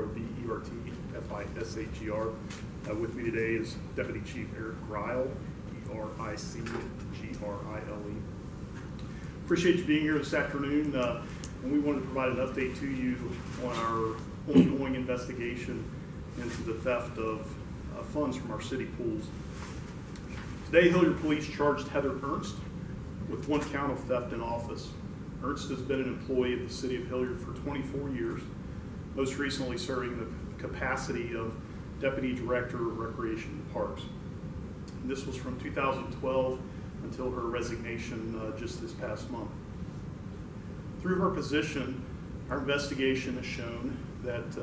C-O-R-V-E-R-T-F-I-S-H-E-R. With me today is Deputy Chief Eric Ryle, E-R-I-C-G-R-I-L-E. Appreciate you being here this afternoon, and we wanted to provide an update to you on our ongoing investigation into the theft of funds from our city pools. Today, Hilliard Police charged Heather Ernst with 1 count of theft in office. Ernst has been an employee of the city of Hilliard for 24 years, most recently serving the capacity of Deputy Director of Recreation and Parks. And this was from 2012 until her resignation just this past month. Through her position, our investigation has shown that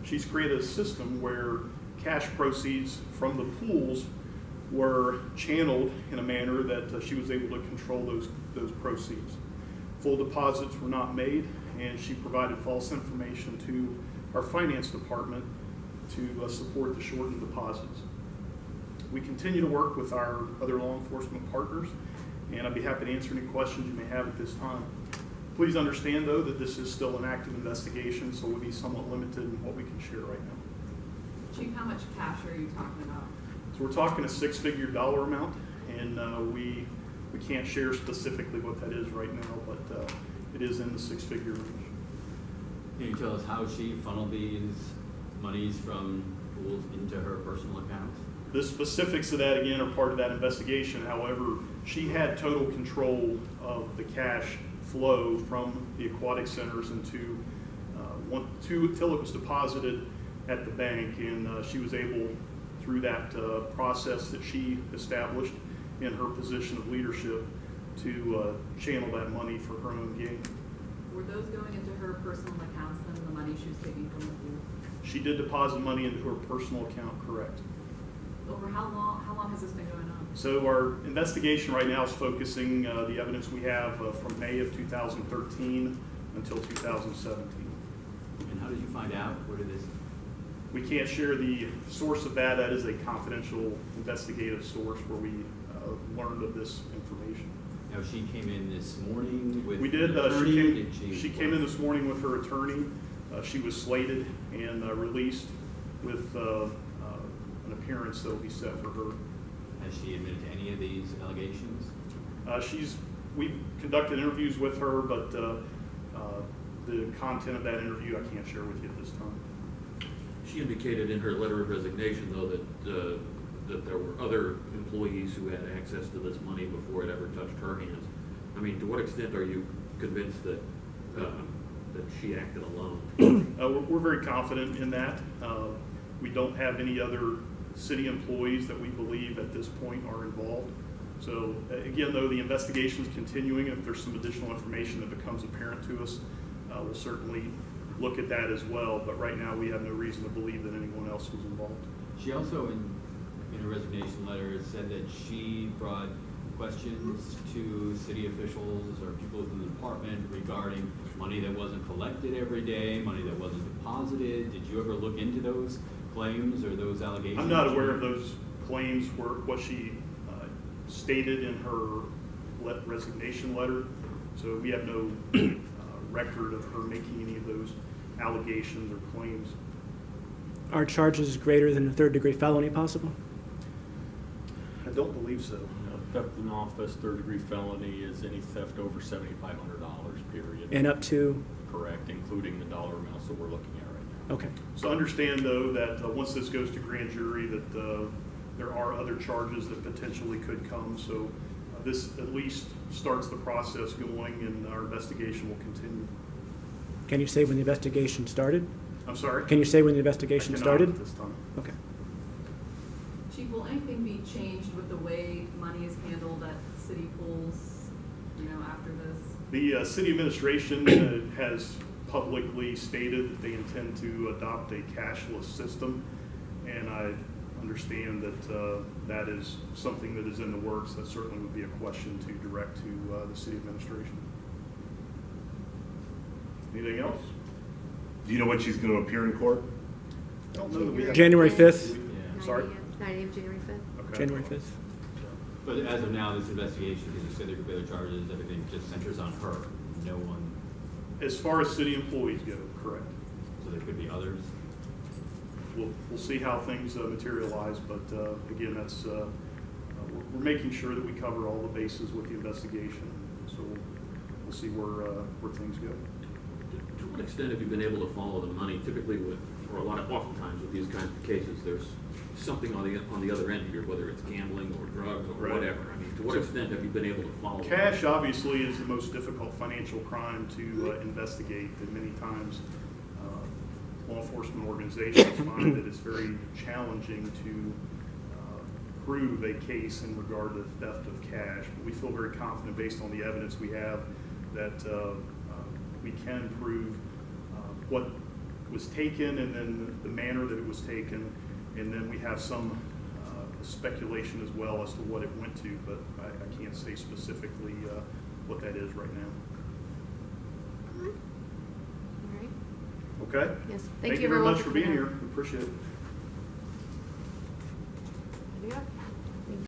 she's created a system where cash proceeds from the pools were channeled in a manner that she was able to control those proceeds. Full deposits were not made, and she provided false information to our finance department to support the shortened deposits. We continue to work with our other law enforcement partners, and I'd be happy to answer any questions you may have at this time. Please understand, though, that this is still an active investigation, so we'll be somewhat limited in what we can share right now. Chief, how much cash are you talking about? So we're talking a 6-figure dollar amount, and we can't share specifically what that is right now, but it is in the 6-figure range. Can you tell us how she funneled these monies from pools into her personal accounts? The specifics of that, again, are part of that investigation. However, she had total control of the cash flow from the aquatic centers into until it was deposited at the bank, and she was able, through that process that she established in her position of leadership, to channel that money for her own gain. Were those going into her personal accounts then, the money she was taking from the pool? She did deposit money into her personal account, correct. Over how long has this been going on? So our investigation right now is focusing the evidence we have from May of 2013 until 2017. And how did you find out? Where did this? We can't share the source of that. That is a confidential investigative source where we learned of this information. Now, she came in this morning with we did. An attorney. She came in this morning with her attorney. She was slated and released with an appearance that will be set for her. Has she admitted to any of these allegations? We've conducted interviews with her, but the content of that interview I can't share with you at this time. She indicated in her letter of resignation, though, that there were other employees who had access to this money before it ever touched her hands. I mean, to what extent are you convinced that that she acted alone? We're very confident in that. We don't have any other city employees that we believe at this point are involved. So again, though, the investigation is continuing. If there's some additional information that becomes apparent to us, we'll certainly look at that as well. But right now, we have no reason to believe that anyone else was involved. She also, in her resignation letter, said that she brought questions to city officials or people within the department regarding money that wasn't collected every day, money that wasn't deposited. Did you ever look into those claims or those allegations? I'm not aware of those claims. What she stated in her resignation letter, so we have no record of her making any of those allegations or claims. Are charges greater than a third-degree felony possible? I don't believe so. Theft in office, third-degree felony is any theft over $7,500, period. And up to? Correct, including the dollar amounts that we're looking at right now. Okay. So understand, though, that once this goes to grand jury, that there are other charges that potentially could come. So this at least starts the process going, and our investigation will continue. Can you say when the investigation started? I'm sorry? Can you say when the investigation started? At this time. Okay. Chief, will anything be changed with the way money is handled at city pools, after this? The city administration has publicly stated that they intend to adopt a cashless system, and I understand that that is something that is in the works. That certainly would be a question to direct to the city administration. Anything else? Do you know when she's going to appear in court? I don't know that we have. January 5th. Yeah. Sorry? 9 a.m. January 5th. Okay. January 5th. But as of now, this investigation, because you said there could be other charges, everything just centers on her. No one. As far as city employees go, correct. So there could be others. we'll see how things materialize, but again, that's we're making sure that we cover all the bases with the investigation. So we'll see where things go. To what extent have you been able to follow the money? Typically, oftentimes with these kinds of cases, there's something on the other end here, whether it's gambling or drugs or Right. whatever. I mean, to what extent have you been able to follow? Cash obviously is the most difficult financial crime to investigate, and many times law enforcement organizations find that it's very challenging to prove a case in regard to theft of cash. But we feel very confident based on the evidence we have that we can prove what was taken and then the manner that it was taken, and then we have some speculation as well as to what it went to, but I can't say specifically what that is right now. All right. Okay? Yes. Thank you very much for being here. We appreciate it. There you go.